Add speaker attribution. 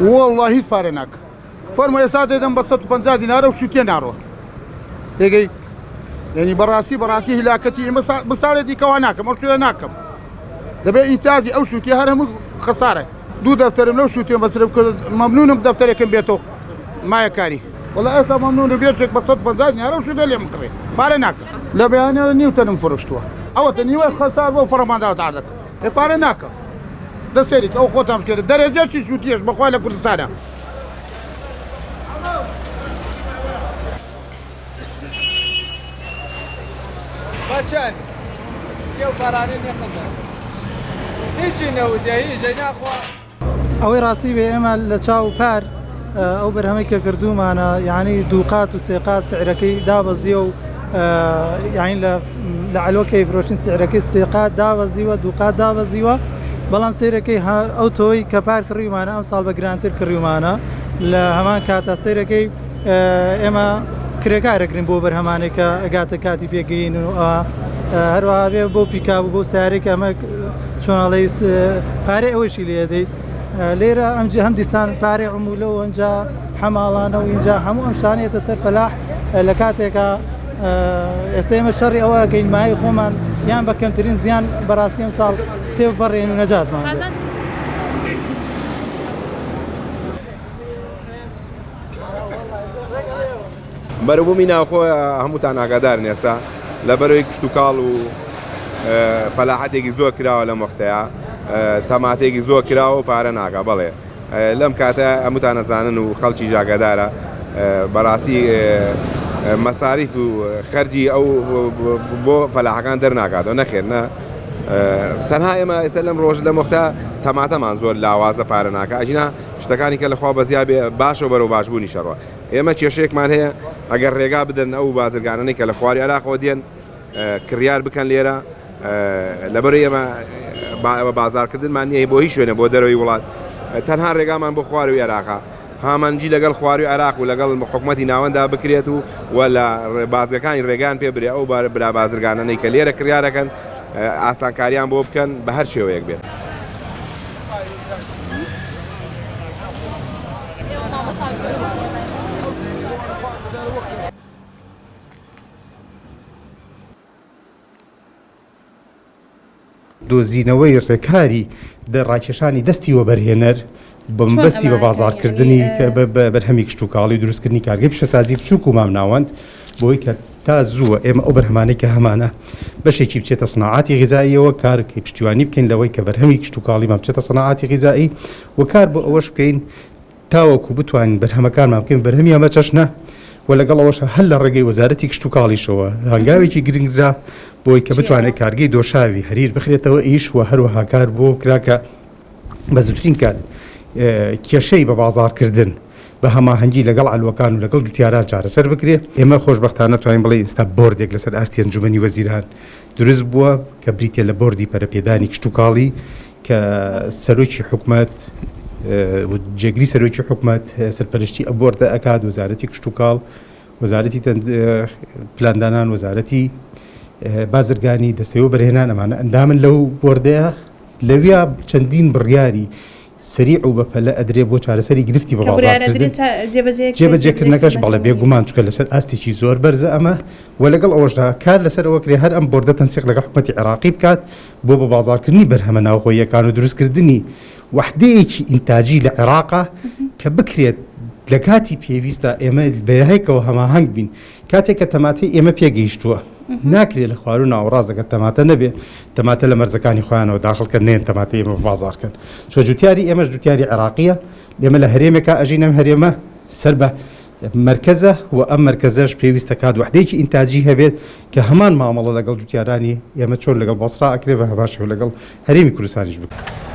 Speaker 1: والله هیچ پارێ ناکە فەرمووی ئێستا دەدەم بە 150 دینارە و شوتێ ناڕۆ تێگەی یعنی بەڕاستی هیلاکەتی ئێمە بساڵێ دیکەوا ناکەم ئەو شوێ ناکەم دەبێت ئینتاجی ئەو شووتێ هەر هەموو خەسارە دوو دەفتەرم لەو شووتێ بەسرم کرد مەمنونم دەفتەرێکم بێتەوە مایە کاری وڵا ئێستا مەمنونە بێتێک بە 150 دینارە و شوتێ لێم کڕێ پارێ ناکەم لە بەیانەوە نیوتەنم فرشتووە ئەوەتە نیوەی خەسار بۆ فەرمانداوە تاار دەکەم ێ پارێ ناکەم دەسێریک ئەو خۆتام کرد دەرێجێکی شووتێش بەخوای لە کوردستانە
Speaker 2: بچن یو بارانی نەقەزان هیچی نەودە هیچ ناخوا
Speaker 3: ئەوەی ڕاستی بێ ئێمە لە چاو پار ئەو بەرهەمەی کە کردومانە یعنی دووقات و سێقات سعرەکەی دابەزیە و یعنی لە علۆکەی فرۆشتن سعرەکەی سێقات دابەزیوە دووقات دابەزیوە بەڵام سیرەکەی ئەو تۆی کە پار کڕیومانە ئەم ساڵ بە گرانتر کڕیومانە لە هەمان کاتە سیرەکەی ئێمە کرێکارەکرین بۆ بەرهەمانێک کە ئەگاتە کاتی پێگەین و هەروەها بێ بۆ پیکاب و بۆ سارێک ئەمە چۆناڵی پارەی ئەوەشی لێ دەیت لێرە ئەمجی هەم دیسان پارەی عمولە و ئەنجا حەماڵانە و اینجا هەموو ئەم شتانێتە سەر فەلاح لە کاتێکە ئێستا ئێمە شەڕی ئەوە گەینمایی خۆمان یان بە کەمترین زیان بەڕاستی ئەم ساڵ تێبڕێن و نەجاتمان
Speaker 4: بەرەبوومی ناوخۆ هەمووتان ئاگادارن ئێستا لە بەرەوەی کشت و کاڵ و فەلاحەتێکی زۆر کراوە لەم وەختەیە تەماتێکی زۆر کراوە و پارە ناکە بەڵێ لەم کاتە هەمووتان نەزانن و خەڵکی ئاگادارە بەڕاستی مەساریف و خەرجی ئەو بۆ فەلاحەکان دەرناکاتەوە نەخێر نە تەنها ئێمە ئێستا لەم ڕۆژ لەم وەختە تەماتەمان زۆر لاوازە پارە ناکە ئەژینا شتەکانی کە لەخوا بەزیا بێ باشەوە بەرەو باشبوونی شەڕوە ئێمە کێشەیەکمان هەیە ئەگەر ڕێگا بدەن ئەو بازرگانانەی کە لە خواری عێراقەوە دێن کڕیار بکەن لێرە لەبەرەوەی ئێمە بازارکردنمان نییە بۆ هیچ شوێنە بۆ دەرەوەی وڵات تەنها ڕێگامان بۆ خواری و عێراقا هامانجی لەگەڵ خواری و عێراق و لەگەڵ حکوومەتی ناوەندا بکرێت و لە بازگەکانی ڕێگان پێ برێ ئەو برا بازرگانانەی کە لێرە کڕیارەکەن ئاسانکاریان بۆ بکەن بە هەر شێوەیەک بێت.
Speaker 5: دۆزینەوەی ڕێکاری ڕاکێشانی دەستی وەبەرهێنەر بەمبەستی بە بازارکردنی بەرهەمی کشت و کاڵی دروستکردنی کارگەی پیشەسازی بچووک و مامناوەند بۆی کە تا زووە ئێمە ئەو بەرهەمانەی کە هەمانە بەشێکی بچێتە سناعاتی غیزاییەوە کارکەی پشتیوانی بکەین لەوەی کە بەرهەمی کشت و کاڵیمان بچێتە سناعاتی غیزایی و کار بۆ ئەوەش بکەین تاوەکو بتوانین بەرهەمەکانمان بکەین بەرهەمی ئەمە چەشنە و لەگەڵ ئەوەش هەر لە ڕێگەی وەزارەتی کشت و کاڵیشەوە هەنگاوێکی گرنگرا بۆی کە بتوانێت کارگەی دۆشاوی هەریر بخرێتەوە ئیش و هەروەها کار بۆ کراکە بە زووترین کات کێشەی بە بازارکردن بە هەماهەنگی لەگەڵ ئەلوەکان و لەگەڵ جوتیاران چارەسەر بکرێت ئێمە خۆشبەختانە توانین بڵێ ئێستا بۆردێک لەسەر ئاستی ئەنجومەنی وەزیران دروست بووە کە بریتێ لە بۆردی پەرەپێدانی کشت و کاڵی کە سەرۆکی حکوومەت جێگری سەرۆکی حکوومەت سەرپەرشتی ئەو بۆردە ئەکات وەزارەتی کشت و کاڵ وەزارەتی پلاندانان وەزارەتی بازرگانی دەستەوە بەرهێنان ئەمانە ئەندامن لەو بۆردەیە لەویا چەندین بڕیاری سریع و بەپەلە ئەدرێ بۆ چارەسەری گرفتی بە بازارکردن جێبەجێکردنەکەش بەڵێ بێگومان چکە لەسەر ئاستێکی زۆر بەرزە ئەمە و لەگەڵ ئەوەشدا کار لەسەر ئەوە کرێ هەر ئەم بۆردە تەنسیق لەگەڵ حکوومەتی عێراقی بکات بۆ بە بازارکردنی بەرهەمە ناوخۆییەکان و دروستکردنی وحدەیەکی ئینتاجی لە عێراقا کە بکرێت لە کاتی پێویستە ئێمە بەیەکەوە هەماهەنگ بین کاتێک کە تەماتی ئێمە پێگەیشتووە ناکرێت لە خوار و ناوەڕازەکە تەماتە نەبێ تەماتە لە مەرزەکانی خۆیانەوە داخڵکە نێن تەماتی ئێمە بازارکەن چۆ جوتیاری ئێمەش جوتیاری عێراقیە ئێمە لە هەرێمێکە ئەژینەم هەرێمە سەر بە مرکزە و ئەم مرکزەش پێویستە کات وحدەیەکی ئینتاجی هەبێت کە هەمان مامەڵە لەگەڵ جوتیارانی ئێمە چۆن لەگەڵ بەسڕا ئەکرێ بە هەباشەوە لەگەڵ هەرێمی کوردستانیش بکە.